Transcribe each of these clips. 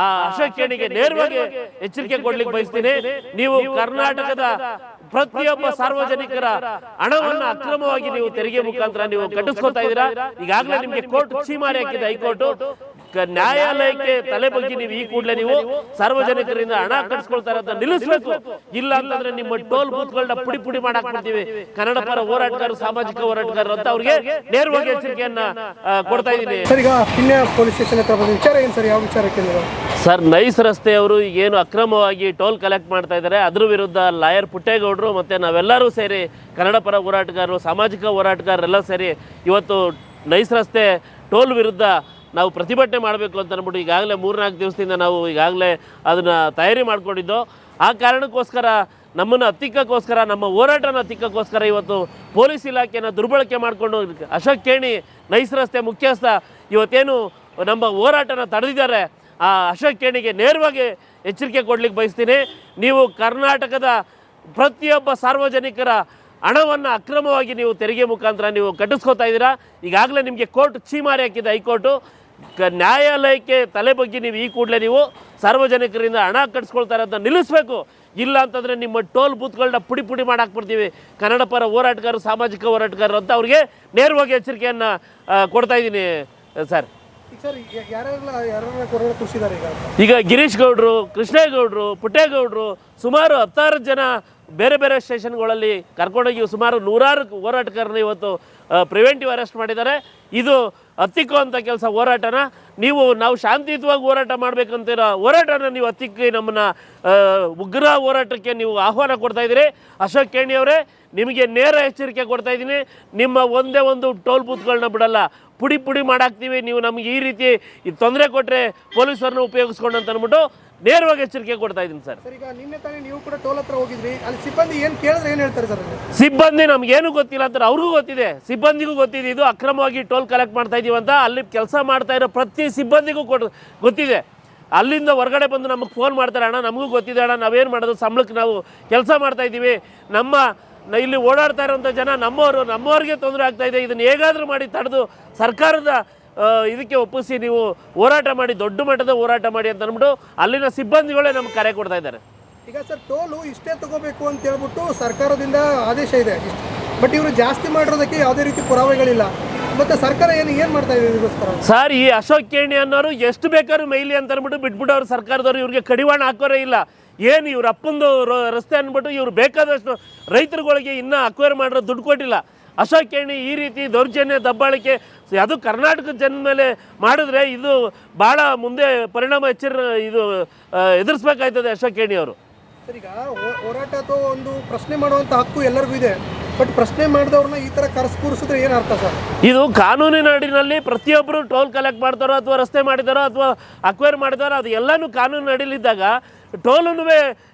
ಅಶೋಕ್ ಕೇಣಿಗೆ ನೇರವಾಗಿ ಎಚ್ಚರಿಕೆ ಕೊಡ್ಲಿಕ್ಕೆ ಬಯಸ್ತೀನಿ. ನೀವು ಕರ್ನಾಟಕದ ಪ್ರತಿಯೊಬ್ಬ ಸಾರ್ವಜನಿಕರ ಹಣವನ್ನ ಅಕ್ರಮವಾಗಿ ನೀವು ತೆರಿಗೆ ಮುಖಾಂತರ ನೀವು ಕಟ್ಟಿಸ್ಕೊತಾ ಇದ್ದೀರಾ. ಈಗಾಗಲೇ ನಿಮ್ಗೆ ಕೋರ್ಟ್ ಛೀಮಾರಿ ಹಾಕಿದೆ ಹೈಕೋರ್ಟ್. ನ್ಯಾಯಾಲಯಕ್ಕೆ ತಲೆ ಬಗ್ಗೆ ನೀವು ಈ ಕೂಡಲೇ ನೀವು ಸಾರ್ವಜನಿಕರಿಂದ ಹಣ ಕಟ್ಸ್ಕೊಳ್ತಾ ಇರೋದನ್ನ ನಿಲ್ಲಿಸಬೇಕು. ಇಲ್ಲ ಅಂತಂದ್ರೆ ನಿಮ್ಮ ಟೋಲ್ ಬೂತ್ಗಳನ್ನ ಪುಡಿ ಪುಡಿ ಮಾಡಾಕ್ಬಿಡ್ತೀವಿ. ಕನ್ನಡ ಪರ ಹೋರಾಟಗಾರರು, ಸಾಮಾಜಿಕ ಹೋರಾಟಗಾರರು ಅಂತ ಅವ್ರಿಗೆ ನೇರವಾಗಿ ಎಚ್ಚರಿಕೆಯನ್ನ ಕೊಡ್ತಾ ಇದ್ದೀನಿ. ಪೊಲೀಸ್ ಸ್ಟೇಷನ್ ಹತ್ರ ಬಂದ ವಿಚಾರ ಏನು ಸರ್? ಯಾವ ವಿಚಾರಕ್ಕೆ ಸರ್, ನೈಸ್ ರಸ್ತೆಯವರು ಈಗೇನು ಅಕ್ರಮವಾಗಿ ಟೋಲ್ ಕಲೆಕ್ಟ್ ಮಾಡ್ತಾ ಇದ್ದಾರೆ ಅದ್ರ ವಿರುದ್ಧ ಲಾಯರ್ ಪುಟ್ಟೇಗೌಡರು ಮತ್ತೆ ನಾವೆಲ್ಲರೂ ಸೇರಿ ಕನ್ನಡ ಪರ ಹೋರಾಟಗಾರರು, ಸಾಮಾಜಿಕ ಹೋರಾಟಗಾರರೆಲ್ಲ ಸೇರಿ ಇವತ್ತು ನೈಸ್ ರಸ್ತೆ ಟೋಲ್ ವಿರುದ್ಧ ನಾವು ಪ್ರತಿಭಟನೆ ಮಾಡಬೇಕು ಅಂತ ಅಂದ್ಬಿಟ್ಟು ಈಗಾಗಲೇ 3-4 ದಿವಸದಿಂದ ನಾವು ಈಗಾಗಲೇ ಅದನ್ನು ತಯಾರಿ ಮಾಡ್ಕೊಂಡಿದ್ದು. ಆ ಕಾರಣಕ್ಕೋಸ್ಕರ ನಮ್ಮನ್ನು ಹತ್ತಿಕ್ಕೋಸ್ಕರ, ನಮ್ಮ ಹೋರಾಟನ ಹತ್ತಿಕ್ಕೋಸ್ಕರ ಇವತ್ತು ಪೊಲೀಸ್ ಇಲಾಖೆಯನ್ನು ದುರ್ಬಳಕೆ ಮಾಡಿಕೊಂಡು ಅಶೋಕ್ ಕೇಣಿ ನೈಸ್ ರಸ್ತೆ ಮುಖ್ಯಸ್ಥ ಇವತ್ತೇನು ನಮ್ಮ ಹೋರಾಟನ ತಡೆದಿದ್ದಾರೆ. ಆ ಅಶೋಕ್ ಕೇಣಿಗೆ ನೇರವಾಗಿ ಎಚ್ಚರಿಕೆ ಕೊಡ್ಲಿಕ್ಕೆ ಬಯಸ್ತೀನಿ. ನೀವು ಕರ್ನಾಟಕದ ಪ್ರತಿಯೊಬ್ಬ ಸಾರ್ವಜನಿಕರ ಹಣವನ್ನು ಅಕ್ರಮವಾಗಿ ನೀವು ತೆರಿಗೆ ಮುಖಾಂತರ ನೀವು ಕಟ್ಟಿಸ್ಕೊತಾ ಇದ್ದೀರಾ. ಈಗಾಗಲೇ ನಿಮಗೆ ಕೋರ್ಟ್ ಛೀಮಾರಿ ಹಾಕಿದೆ ಹೈಕೋರ್ಟು. ನ್ಯಾಯಾಲಯಕ್ಕೆ ತಲೆ ಬಗ್ಗೆ ನೀವು ಈ ಕೂಡಲೇ ನೀವು ಸಾರ್ವಜನಿಕರಿಂದ ಹಣ ಕಟ್ಸ್ಕೊಳ್ತಾ ಇರೋದನ್ನ ನಿಲ್ಲಿಸಬೇಕು. ಇಲ್ಲ ಅಂತಂದರೆ ನಿಮ್ಮ ಟೋಲ್ ಬೂತ್ಗಳನ್ನ ಪುಡಿ ಪುಡಿ ಮಾಡಾಕ್ಬಿಡ್ತೀವಿ. ಕನ್ನಡ ಪರ ಹೋರಾಟಗಾರರು, ಸಾಮಾಜಿಕ ಹೋರಾಟಗಾರರು ಅಂತ ಅವ್ರಿಗೆ ನೇರವಾಗಿ ಎಚ್ಚರಿಕೆಯನ್ನು ಕೊಡ್ತಾ ಇದ್ದೀನಿ ಸರ್. ಈಗ ಗಿರೀಶ್ ಗೌಡ್ರು, ಕೃಷ್ಣೇಗೌಡರು, ಪುಟ್ಟೇಗೌಡರು, ಸುಮಾರು 16 ಜನ ಬೇರೆ ಬೇರೆ ಸ್ಟೇಷನ್ಗಳಲ್ಲಿ ಕರ್ಕೊಂಡೋಗಿ ಸುಮಾರು 100 ಹೋರಾಟಗಾರರನ್ನ ಇವತ್ತು ಪ್ರಿವೆಂಟಿವ್ ಅರೆಸ್ಟ್ ಮಾಡಿದ್ದಾರೆ. ಇದು ಹತ್ತಿಕ್ಕೋ ಅಂತ ಕೆಲಸ ಹೋರಾಟನ ನಾವು ಶಾಂತಿಯುತವಾಗಿ ಹೋರಾಟ ಮಾಡಬೇಕಂತೀರೋ ಹೋರಾಟನ ನೀವು ಹತ್ತಿಕ್ಕಿ ನಮ್ಮನ್ನು ಉಗ್ರ ಹೋರಾಟಕ್ಕೆ ನೀವು ಆಹ್ವಾನ ಕೊಡ್ತಾ ಇದ್ದೀರಿ. ಅಶೋಕ್ ಕೇಣಿ ಅವರೇ, ನಿಮಗೆ ನೇರ ಎಚ್ಚರಿಕೆ ಕೊಡ್ತಾ ಇದ್ದೀನಿ. ನಿಮ್ಮ ಒಂದೇ ಒಂದು ಟೋಲ್ ಬೂತ್ಗಳನ್ನ ಬಿಡಲ್ಲ, ಪುಡಿ ಪುಡಿ ಮಾಡಾಕ್ತೀವಿ. ನೀವು ನಮಗೆ ಈ ರೀತಿ ತೊಂದರೆ ಕೊಟ್ಟರೆ ಪೊಲೀಸರನ್ನ ಉಪಯೋಗಿಸ್ಕೊಂಡು ಅಂತ ಅಂದ್ಬಿಟ್ಟು ನೇರವಾಗಿ ಎಚ್ಚರಿಕೆ ಕೊಡ್ತಾ ಇದ್ದೀನಿ ಸರ್. ಈಗ ನಿನ್ನೆ ತಾನೇ ನೀವು ಕೂಡ ಟೋಲ್ ಹತ್ರ ಹೋಗಿದ್ರಿ, ಅಲ್ಲಿ ಸಿಬ್ಬಂದಿ ಏನು ಕೇಳಿದ್ರೆ ಏನು ಹೇಳ್ತಾರೆ ಸರ್? ಸಿಬ್ಬಂದಿ ನಮಗೇನು ಗೊತ್ತಿಲ್ಲ ಅಂತಾರೆ, ಅವ್ರಿಗೂ ಗೊತ್ತಿದೆ, ಸಿಬ್ಬಂದಿಗೂ ಗೊತ್ತಿದೆ ಇದು ಅಕ್ರಮವಾಗಿ ಟೋಲ್ ಕಲೆಕ್ಟ್ ಮಾಡ್ತಾ ಇದೀವಿ ಅಂತ. ಅಲ್ಲಿ ಕೆಲಸ ಮಾಡ್ತಾ ಇರೋ ಪ್ರತಿ ಸಿಬ್ಬಂದಿಗೂ ಗೊತ್ತಿದೆ. ಅಲ್ಲಿಂದ ಹೊರಗಡೆ ಬಂದು ನಮಗೆ ಫೋನ್ ಮಾಡ್ತಾರೆ, ಅಣ್ಣ ನಮಗೂ ಗೊತ್ತಿದೆ ಅಣ್ಣ, ನಾವೇನು ಮಾಡೋದು, ಸಂಬಳಕ್ಕೆ ನಾವು ಕೆಲಸ ಮಾಡ್ತಾ ಇದ್ದೀವಿ, ಇಲ್ಲಿ ಓಡಾಡ್ತಾ ಇರೋಂಥ ಜನ ನಮ್ಮವ್ರಿಗೆ ತೊಂದರೆ ಆಗ್ತಾ ಇದೆ, ಇದನ್ನು ಹೇಗಾದರೂ ಮಾಡಿ ತಡೆದು ಸರ್ಕಾರದ ಇದಕ್ಕೆ ಒಪ್ಪಿಸಿ ನೀವು ಹೋರಾಟ ಮಾಡಿ, ದೊಡ್ಡ ಮಟ್ಟದ ಹೋರಾಟ ಮಾಡಿ ಅಂತ ಅಂದ್ಬಿಟ್ಟು ಅಲ್ಲಿನ ಸಿಬ್ಬಂದಿಗಳೇ ನಮ್ಗೆ ಕರೆ ಕೊಡ್ತಾ ಇದ್ದಾರೆ. ಈಗ ಸರ್, ಟೋಲು ಇಷ್ಟೇ ತಗೋಬೇಕು ಅಂತ ಹೇಳ್ಬಿಟ್ಟು ಸರ್ಕಾರದಿಂದ ಆದೇಶ ಇದೆ, ಬಟ್ ಇವರು ಜಾಸ್ತಿ ಮಾಡಿರೋದಕ್ಕೆ ಯಾವುದೇ ರೀತಿ ಪುರಾವೆಗಳಿಲ್ಲ. ಮತ್ತೆ ಸರ್ಕಾರ ಏನು ಮಾಡ್ತಾ ಇದೆ ಇದಕ್ಕೋಸ್ಕರ? ಸರ್, ಈ ಅಶೋಕ್ ಕೇಣಿ ಅನ್ನೋರು ಎಷ್ಟು ಬೇಕಾದ್ರೂ ಮೈಲಿ ಅಂತ ಅಂದ್ಬಿಟ್ಟು ಬಿಟ್ಬಿಟ್ಟು ಅವ್ರು ಸರ್ಕಾರದವ್ರು ಇವ್ರಿಗೆ ಕಡಿವಾಣ ಹಾಕೋರೇ ಇಲ್ಲ. ಏನು ಇವ್ರ ಅಪ್ಪಂದು ರಸ್ತೆ ಅಂದ್ಬಿಟ್ಟು ಇವ್ರು ಬೇಕಾದಷ್ಟು ರೈತರುಗಳಿಗೆ ಇನ್ನೂ ಅಕ್ವೈರ್ ಮಾಡಿರೋ ದುಡ್ಡು ಕೊಟ್ಟಿಲ್ಲ. ಅಶೋಕ್ ಕೇಣಿ ಈ ರೀತಿ ದೌರ್ಜನ್ಯ, ದಬ್ಬಾಳಿಕೆ ಅದು ಕರ್ನಾಟಕದ ಜನ ಮೇಲೆ ಮಾಡಿದ್ರೆ ಇದು ಭಾಳ ಮುಂದೆ ಪರಿಣಾಮ ಎದುರಿಸ್ಬೇಕಾಯ್ತದೆ ಅಶೋಕ್ ಕೇಣಿ ಅವರು. ಸರ್, ಈಗ ಹೋರಾಟ ಅಥವಾ ಒಂದು ಪ್ರಶ್ನೆ ಮಾಡುವಂಥ ಹಕ್ಕು ಎಲ್ಲರಿಗೂ ಇದೆ, ಬಟ್ ಪ್ರಶ್ನೆ ಮಾಡಿದವ್ರನ್ನ ಈ ಥರ ಕೂರಿಸಿದ್ರೆ ಏನು ಅರ್ಥ ಸರ್? ಇದು ಕಾನೂನಿನ ಅಡಿನಲ್ಲಿ ಪ್ರತಿಯೊಬ್ಬರು ಟೋಲ್ ಕಲೆಕ್ಟ್ ಮಾಡ್ತಾರೋ ಅಥವಾ ರಸ್ತೆ ಮಾಡಿದಾರೋ ಅಥವಾ ಅಕ್ವೈರ್ ಮಾಡಿದಾರೋ ಅದು ಎಲ್ಲನೂ ಕಾನೂನಿನ ಅಡಿಲಿದ್ದಾಗ ಟೋಲನ್ನು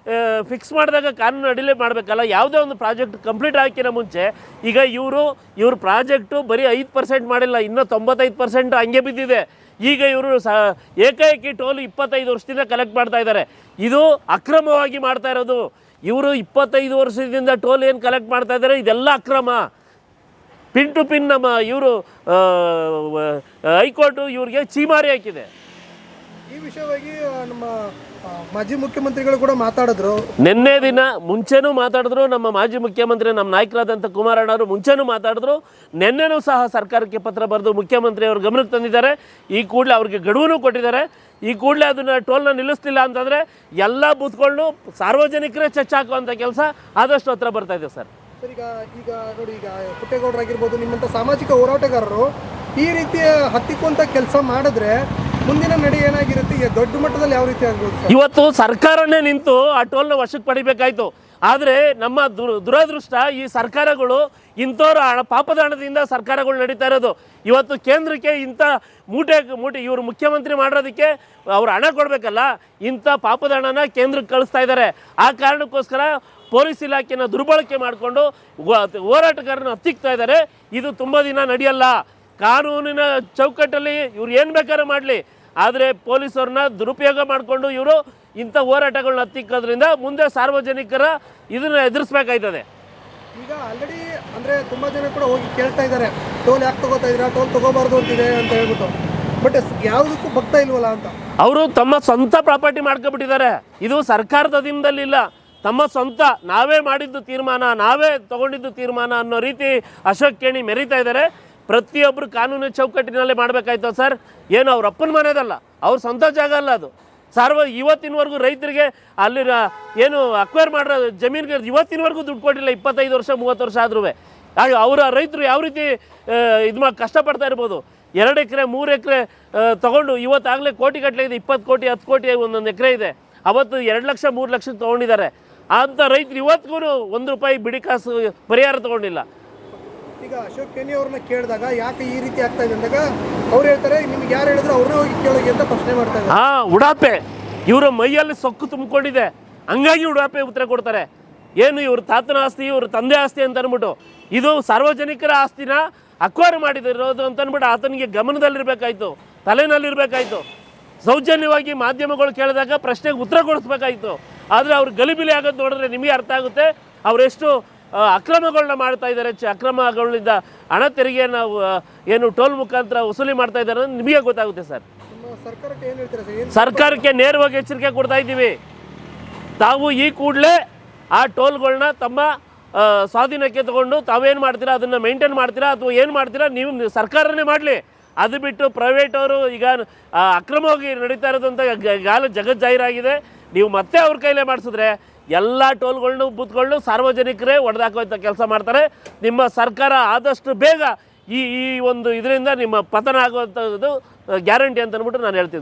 ಫಿಕ್ಸ್ ಮಾಡಿದಾಗ ಕಾನೂನು ಅಡಿಲೇ ಮಾಡಬೇಕಲ್ಲ. ಯಾವುದೇ ಒಂದು ಪ್ರಾಜೆಕ್ಟ್ ಕಂಪ್ಲೀಟ್ ಆಗಿನ ಮುಂಚೆ ಈಗ ಇವ್ರ ಪ್ರಾಜೆಕ್ಟು ಬರೀ 5% ಮಾಡಿಲ್ಲ, ಇನ್ನೂ 95% ಹಂಗೆ ಬಿದ್ದಿದೆ. ಈಗ ಇವರು ಏಕಾಏಕಿ ಟೋಲ್ 25 ವರ್ಷದಿಂದ ಕಲೆಕ್ಟ್ ಮಾಡ್ತಾ ಇದ್ದಾರೆ. ಇದು ಅಕ್ರಮವಾಗಿ ಮಾಡ್ತಾ ಇರೋದು. ಇವರು 25 ವರ್ಷದಿಂದ ಟೋಲ್ ಏನು ಕಲೆಕ್ಟ್ ಮಾಡ್ತಾ ಇದ್ದಾರೆ ಇದೆಲ್ಲ ಅಕ್ರಮ. ಪಿನ್ ಟು ಪಿನ್ ನಮ್ಮ ಹೈಕೋರ್ಟು ಇವ್ರಿಗೆ ಛೀಮಾರಿ ಹಾಕಿದೆ. ಈ ವಿಷಯವಾಗಿ ನಮ್ಮ ಮಾಜಿ ಮುಖ್ಯಮಂತ್ರಿಗಳು ಕೂಡ ಮಾತಾಡಿದ್ರು, ನಿನ್ನೆ ದಿನ ಮುಂಚೆನೂ ಮಾತಾಡಿದ್ರು. ನಮ್ಮ ಮಾಜಿ ಮುಖ್ಯಮಂತ್ರಿ, ನಮ್ಮ ನಾಯಕರಾದಂಥ ಕುಮಾರಣ್ಣವರು ಮುಂಚೆನೂ ಮಾತಾಡಿದ್ರು. ನಿನ್ನೆನೂ ಸಹ ಸರ್ಕಾರಕ್ಕೆ ಪತ್ರ ಬರೆದು ಮುಖ್ಯಮಂತ್ರಿ ಅವ್ರ ಗಮನಕ್ಕೆ ತಂದಿದ್ದಾರೆ. ಈ ಕೂಡಲೇ ಅವ್ರಿಗೆ ಗಡುವು ಕೊಟ್ಟಿದ್ದಾರೆ. ಈ ಕೂಡಲೇ ಅದನ್ನು ಟೋಲ್ನ ನಿಲ್ಲಿಸ್ತಿಲ್ಲ ಅಂತಂದರೆ ಎಲ್ಲ ಬೂತ್ಗಳನ್ನು ಸಾರ್ವಜನಿಕರೇ ಚರ್ಚೆ ಹಾಕುವಂಥ ಕೆಲಸ ಆದಷ್ಟು ಹತ್ರ ಬರ್ತಾ ಇದೆ ಸರ್. ಈಗ ನೋಡಿ, ಈಗ ಪುಟ್ಟೇಗೌಡರಾಗಿರ್ಬೋದು, ನಿಮ್ಮಂಥ ಸಾಮಾಜಿಕ ಹೋರಾಟಗಾರರು ಈ ರೀತಿಯ ಹತ್ತಿಕ್ಕುವಂಥ ಕೆಲಸ ಮಾಡಿದ್ರೆ ಮುಂದಿನ ನಡೆ ಏನಾಗಿರುತ್ತೆ? ದೊಡ್ಡ ಮಟ್ಟದಲ್ಲಿ ಯಾವ ರೀತಿ ಆಗ್ಬೋದು? ಇವತ್ತು ಸರ್ಕಾರನೇ ನಿಂತು ಆ ಟೋಲ್ನ ವಶಕ್ಕೆ ಪಡಿಬೇಕಾಯ್ತು. ಆದರೆ ನಮ್ಮ ದುರದೃಷ್ಟ, ಈ ಸರ್ಕಾರಗಳು ಇಂಥವ್ರ ಪಾಪದ ಹಣದಿಂದ ಸರ್ಕಾರಗಳು ನಡೀತಾ ಇರೋದು. ಇವತ್ತು ಕೇಂದ್ರಕ್ಕೆ ಇಂಥ ಮೂಟೆ ಇವರು ಮುಖ್ಯಮಂತ್ರಿ ಮಾಡೋದಕ್ಕೆ ಅವ್ರು ಹಣ ಕೊಡಬೇಕಲ್ಲ, ಇಂಥ ಪಾಪದ ಹಣನ ಕೇಂದ್ರಕ್ಕೆ ಕಳಿಸ್ತಾ ಇದ್ದಾರೆ. ಆ ಕಾರಣಕ್ಕೋಸ್ಕರ ಪೊಲೀಸ್ ಇಲಾಖೆನ ದುರ್ಬಳಕೆ ಮಾಡಿಕೊಂಡು ಹೋರಾಟಗಾರನ ಹತ್ತಿಕ್ತಾ ಇದ್ದಾರೆ. ಇದು ತುಂಬ ದಿನ ನಡೆಯಲ್ಲ. ಕಾನೂನಿನ ಚೌಕಟ್ಟಲ್ಲಿ ಇವ್ರು ಏನು ಬೇಕಾದ್ರೂ ಮಾಡಲಿ, ಆದರೆ ಪೊಲೀಸರನ್ನ ದುರುಪಯೋಗ ಮಾಡಿಕೊಂಡು ಇವರು ಇಂಥ ಹೋರಾಟಗಳನ್ನ ಹತ್ತಿಕ್ಕೋದ್ರಿಂದ ಮುಂದೆ ಸಾರ್ವಜನಿಕರ ಇದನ್ನು ಎದುರಿಸ್ಬೇಕಾಯ್ತದೆ. ಈಗ ಆಲ್ರೆಡಿ ಅಂದರೆ ತುಂಬ ಜನ ಕೂಡ ಹೋಗಿ ಕೇಳ್ತಾ ಇದ್ದಾರೆ, ಟೋಲ್ ಯಾಕೆ ತೊಗೋತಾ ಇದ್ದೀರಾ, ಟೋಲ್ ತೊಗೋಬಾರ್ದು ಅಂತಿದೆ ಅಂತ ಹೇಳ್ಬಿಟ್ಟು. ಬಟ್ ಯಾವುದಕ್ಕೂ ಭಕ್ತ ಇಲ್ವಲ್ಲ ಅಂತ. ಅವರು ತಮ್ಮ ಸ್ವಂತ ಪ್ರಾಪರ್ಟಿ ಮಾಡ್ಕೊಬಿಟ್ಟಿದ್ದಾರೆ. ಇದು ಸರ್ಕಾರದ ಅಧೀನದಲ್ಲಿಲ್ಲ, ತಮ್ಮ ಸ್ವಂತ ನಾವೇ ಮಾಡಿದ್ದು ತೀರ್ಮಾನ, ನಾವೇ ತಗೊಂಡಿದ್ದು ತೀರ್ಮಾನ ಅನ್ನೋ ರೀತಿ ಅಶೋಕ್ ಕೇಣಿ ಮೆರೀತಾ ಇದ್ದಾರೆ. ಪ್ರತಿಯೊಬ್ಬರು ಕಾನೂನು ಚೌಕಟ್ಟಿನಲ್ಲೇ ಮಾಡಬೇಕಾಯ್ತು ಸರ್. ಏನು ಅವ್ರ ಅಪ್ಪನ ಮನೆದಲ್ಲ, ಅವ್ರ ಸ್ವಂತ ಜಾಗ ಅಲ್ಲ ಅದು. ಇವತ್ತಿನವರೆಗೂ ರೈತರಿಗೆ ಅಲ್ಲಿ ಏನು ಅಕ್ವೈರ್ ಮಾಡೋ ಜಮೀನಿಗೆ ಇವತ್ತಿನವರೆಗೂ ದುಡ್ಡು ಕೊಟ್ಟಿಲ್ಲ. 25 ವರ್ಷ 30 ವರ್ಷ ಆದ್ರೂ ಅವರ ರೈತರು ಯಾವ ರೀತಿ ಇದು ಕಷ್ಟಪಡ್ತಾ ಇರ್ಬೋದು. 2 ಎಕರೆ 3 ಎಕರೆ ತೊಗೊಂಡು ಇವತ್ತಾಗಲೇ ಕೋಟಿಗಟ್ಟಲೆ ಇದೆ, 20 ಕೋಟಿ 10 ಕೋಟಿ ಒಂದೊಂದು ಎಕರೆ ಇದೆ. ಅವತ್ತು 2 ಲಕ್ಷ 3 ಲಕ್ಷಕ್ಕೆ ತೊಗೊಂಡಿದ್ದಾರೆ. ಅಂಥ ರೈತರು ಇವತ್ತಿಗೂ ₹1 ಬಿಡಿ ಕಾಸು ಪರಿಹಾರ ತೊಗೊಂಡಿಲ್ಲ. ಈಗ ಅಶೋಕ್ ಕೇಣಿ ಅವ್ರನ್ನ ಕೇಳಿದಾಗ ಯಾಕೆ ಈ ರೀತಿ ಆಗ್ತಾ ಇದೆ ಅಂದಾಗ ಅವ್ರು ಹೇಳ್ತಾರೆ, ನಿಮ್ಗೆ ಯಾರು ಹೇಳಿದ್ರು ಅವ್ರನ್ನೇ ಹೋಗಿ ಕೇಳೋಗಿ ಅಂತ ಪ್ರಶ್ನೆ ಮಾಡ್ತಾ ಇದ್ದಾರೆ. ಉಡಾಪೆ, ಇವರ ಮೈಯಲ್ಲಿ ಸೊಕ್ಕು ತುಂಬಿಕೊಂಡಿದೆ, ಹಂಗಾಗಿ ಉಡಾಪೆ ಉತ್ತರ ಕೊಡ್ತಾರೆ. ಏನು ಇವ್ರ ತಾತನ ಆಸ್ತಿ, ಇವ್ರ ತಂದೆ ಆಸ್ತಿ ಅಂತ ಅಂದ್ಬಿಟ್ಟು, ಇದು ಸಾರ್ವಜನಿಕರ ಆಸ್ತಿನ ಅಕ್ವೈರ್ ಮಾಡಿದಿರೋದು ಅಂತ ಅಂದ್ಬಿಟ್ಟು ಆತನಿಗೆ ಗಮನದಲ್ಲಿರಬೇಕಾಯ್ತು, ತಲೆನಲ್ಲಿರಬೇಕಾಯ್ತು. ಸೌಜನ್ಯವಾಗಿ ಮಾಧ್ಯಮಗಳು ಕೇಳಿದಾಗ ಪ್ರಶ್ನೆಗೆ ಉತ್ತರ ಕೊಡಿಸ್ಬೇಕಾಯ್ತು. ಆದರೆ ಅವ್ರು ಗಲಿಬಿಲಿ ಆಗೋದು ನೋಡಿದ್ರೆ ನಿಮಗೆ ಅರ್ಥ ಆಗುತ್ತೆ ಅವರೆಷ್ಟು ಅಕ್ರಮಗಳನ್ನ ಮಾಡ್ತಾ ಇದ್ದಾರೆ. ಅಕ್ರಮಗಳಿಂದ ಹಣ ತೆರಿಗೆಯನ್ನು ಏನು ಟೋಲ್ ಮುಖಾಂತರ ವಸೂಲಿ ಮಾಡ್ತಾ ಇದ್ದಾರೆ ಅನ್ನೋದು ನಿಮಗೆ ಗೊತ್ತಾಗುತ್ತೆ ಸರ್. ಸರ್ಕಾರಕ್ಕೆ ಏನು ಹೇಳ್ತೀರಾ ಸರ್? ಸರ್ಕಾರಕ್ಕೆ ನೇರವಾಗಿ ಎಚ್ಚರಿಕೆ ಕೊಡ್ತಾ ಇದ್ದೀವಿ. ತಾವು ಈ ಕೂಡಲೇ ಆ ಟೋಲ್ಗಳನ್ನ ತಮ್ಮ ಸ್ವಾಧೀನಕ್ಕೆ ತಗೊಂಡು ತಾವೇನು ಮಾಡ್ತೀರಾ ಅದನ್ನು ಮೇಂಟೈನ್ ಮಾಡ್ತೀರಾ ಅಥವಾ ಏನು ಮಾಡ್ತೀರಾ ನೀವು ಸರ್ಕಾರನೇ ಮಾಡಲಿ. ಅದು ಬಿಟ್ಟು ಪ್ರೈವೇಟ್ ಅವರು ಈಗ ಅಕ್ರಮವಾಗಿ ನಡೀತಾ ಇರೋದಂತ ಜಗಜ್ಜಾಹೀರಾಗಿದೆ. ನೀವು ಮತ್ತೆ ಅವ್ರ ಕೈಲೇ ಮಾಡಿಸಿದ್ರೆ ಎಲ್ಲ ಟೋಲ್ಗಳನ್ನೂ ಬೂತ್ಗಳನ್ನೂ ಸಾರ್ವಜನಿಕರೇ ಹೊಡೆದಾಕುವಂಥ ಕೆಲಸ ಮಾಡ್ತಾರೆ. ನಿಮ್ಮ ಸರ್ಕಾರ ಆದಷ್ಟು ಬೇಗ ಈ ಒಂದು ಇದರಿಂದ ನಿಮ್ಮ ಪತನ ಆಗುವಂಥದ್ದು ಗ್ಯಾರಂಟಿ ಅಂತ ಅಂದ್ಬಿಟ್ಟು ನಾನು ಹೇಳ್ತೀನಿ ಸರ್.